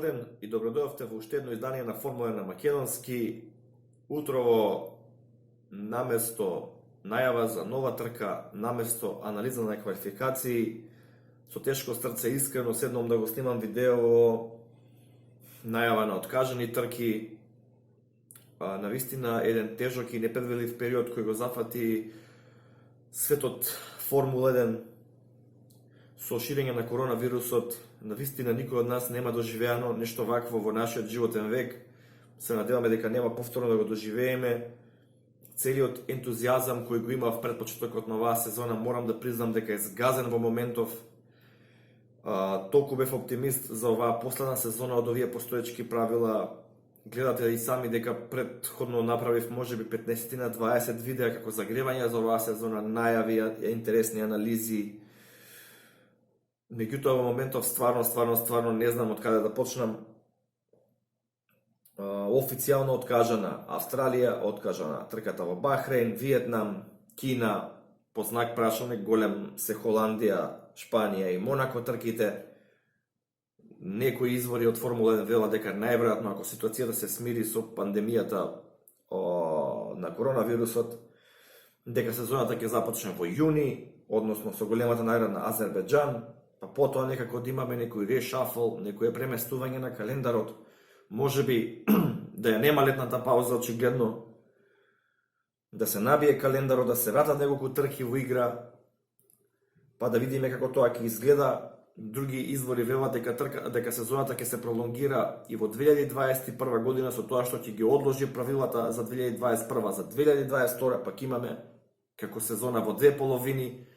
ден и добродојавте во уште едно издание на Формула на македонски. Утрово наместо најава за нова трка, наместо анализа на квалификации, со тешко срце искрено седнам да го снимам видео најава на откажани трки. Навистина еден тежок и непредвидлив период кој го зафати светот Формула 1 со ширење на коронавирусот. Навистина никој од нас нема доживеано нешто вакво во нашиот животен век. Се надеваме дека нема повторно да го доживееме. Целиот ентузијазам кој го имав пред почетокот на оваа сезона, морам да признам дека е згазен во моментов. Толку бев оптимист за оваа последна сезона од овие постоечки правила. Гледате и сами дека предходно направив можеби 15 на 20 видеа како загревање за оваа сезона, најави, интересни анализи. Меѓутоа во моментов стварно не знам од каде да почнам. Официјално откажана Австралија, откажана трката во Бахрейн, Виетнам, Кина, по знак прашалник голем се Холандија, Шпанија и Монако трките. Некои извори од Формула 1 велат дека најверојатно ако ситуацијата се смири со пандемијата на коронавирусот, дека сезоната ќе започне во јуни, односно со големата награда на Азербеџан, па потоа некако да имаме некој решафл, некој преместување на календарот, можеби да ја нема летната пауза очигледно, да се набие календарот, да се вратат неколку трки во игра, па да видиме како тоа ќе изгледа. Други извори велат дека сезоната ќе се пролонгира и во 2021 година со тоа што ќе ги одложи правилата за 2021, за 2022 пак имаме како сезона во две половини,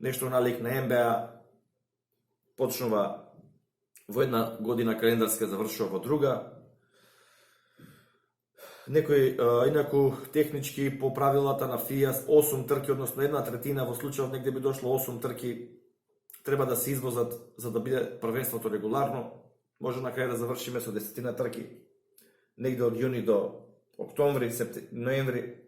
нешто налик на НБА, почнува во една година календарска, завршува во друга. Некој инаку технички по правилата на ФИА 8 трки, односно една третина, во случајот негде би дошло 8 трки, треба да се извозат за да биде првенството регуларно. Може на крај да завршиме со 10 трки, негде од јуни до октомври, ноември.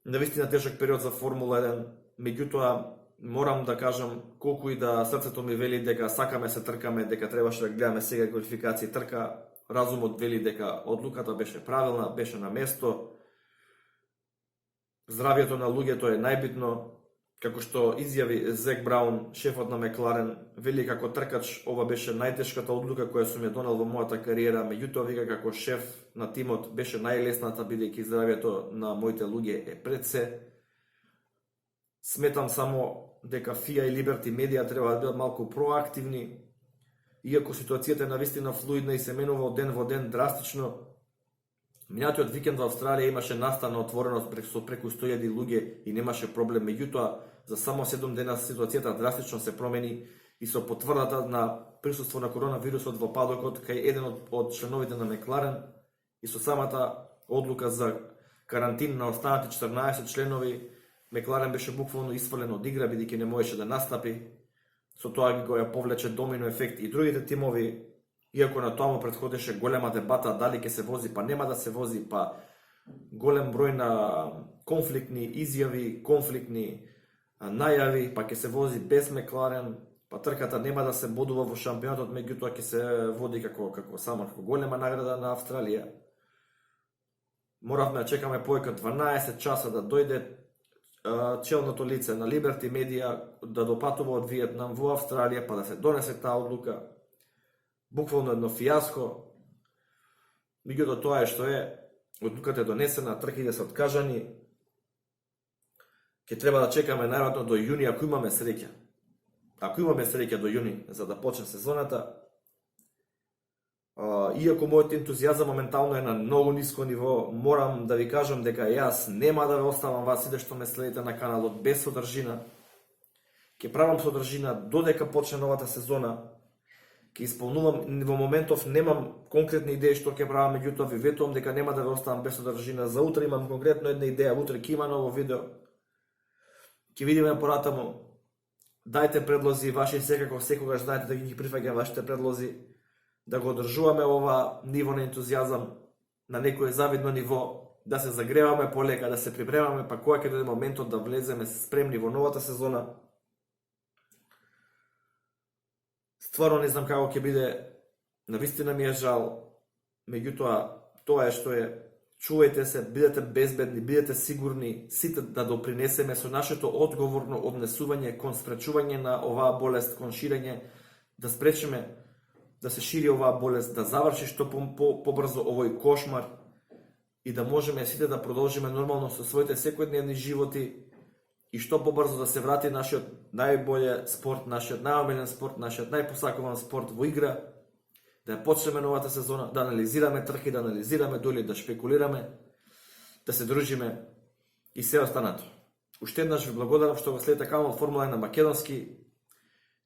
Навистина тежок период за Формула 1, меѓутоа морам да кажам, колку и да срцето ми вели дека сакаме се тркаме, дека требаше да гледаме сега квалификации трка, разумот вели дека одлуката беше правилна, беше на место. Здравието на луѓето е најбитно. Како што изјави Зек Браун, шефот на Мекларен, вели како тркач ова беше најтешката одлука која сум ја донел во мојата кариера, меѓутоа вика како шеф на тимот беше најлесната, бидејќи здравието на моите луѓе е пред се. Сметам само дека ФИА и Либерти медија треба да бидат малку проактивни, иако ситуацијата е навистина флуидна и се менува од ден во ден драстично. Минатиот викенд во Австралија имаше настана отвореност со преку 100.000 луѓе и немаше проблем, меѓутоа за само 7 дена ситуацијата драстично се промени и со потврдата на присуство на коронавирусот во падокот кај еден од членовите на Мекларен и со самата одлука за карантин на останати 14 членови, Мекларен беше буквално исфрлен од игра бидејќи не можеше да настапи. Со тоа го ја повлече домино ефект и другите тимови, иако на тоа му претходеше голема дебата дали ќе се вози, па нема да се вози, па голем број на конфликтни изјави, конфликтни најави, па ќе се вози без Мекларен, па трката нема да се бодува во шампионатот, меѓутоа ќе се води како голема награда на Австралија. Моравме да чекаме повеќе 12 часа да дојде челното лице на Либерти медија да допатува од Виетнам во Австралија, па да се донесе таа одлука. Буквално едно фијаско. Меѓутоа тоа е што е, одлуката е донесена, трките се откажани. Ќе треба да чекаме најверојатно до јуни, ако имаме среќа. Ако имаме среќа до јуни за да почне сезоната. Иако мојот ентузијазам моментално е на многу ниско ниво, морам да ви кажам дека јас нема да ве оставам вас сите што ме следите на каналот без содржина. Ќе правам содржина додека почне новата сезона. Ќе исполнувам, во моментов немам конкретни идеи што ќе правам, меѓутоа ви ветувам дека нема да ве оставам без содржина. За утре имам конкретно една идеја, утре ќе има ново видео. Ќе видиме поратаму. Дајте предлози ваши, секогаш знаете да ги прифаќам вашите предлози, да го одржуваме ова ниво на ентузијазам на некое завидно ниво, да се загреваме полека, да се припремаме, па кога ќе дојде моментот да влеземе спремни во новата сезона. Стварно не знам како ќе биде Навистина ми е жал, меѓутоа, тоа е што е. Чувајте се, бидете безбедни, бидете сигурни, сите да допринесеме со нашето одговорно однесување кон спречување на оваа болест, кон ширење, да спречиме да се шири оваа болест, да заврши што побрзо овој кошмар и да можеме сите да продолжиме нормално со своите секојдневни животи и што побрзо да се врати нашиот најболе спорт, нашиот најомилен спорт, нашиот најпосакуван спорт во игра, да ја почнеме новата сезона, да анализираме трки, да анализираме доли, да шпекулираме, да се дружиме и се останато. Уште еднаш ви благодарам што го следите каналот Формула 1 на македонски.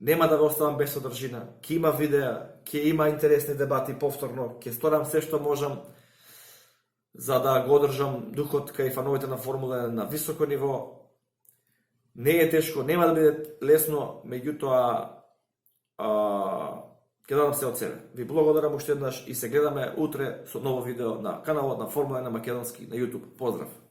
Нема да ве оставам без содржина, ќе има видеа, ќе има интересни дебати повторно, ќе сторам се што можам за да го одржам духот кај фановите на Формула 1 на високо ниво. Не е тешко, нема да биде лесно, меѓутоа ќе дадам се од себе. Ви благодарам уште еднаш и се гледаме утре со ново видео на каналот на Формула 1 на македонски на YouTube. Поздрав!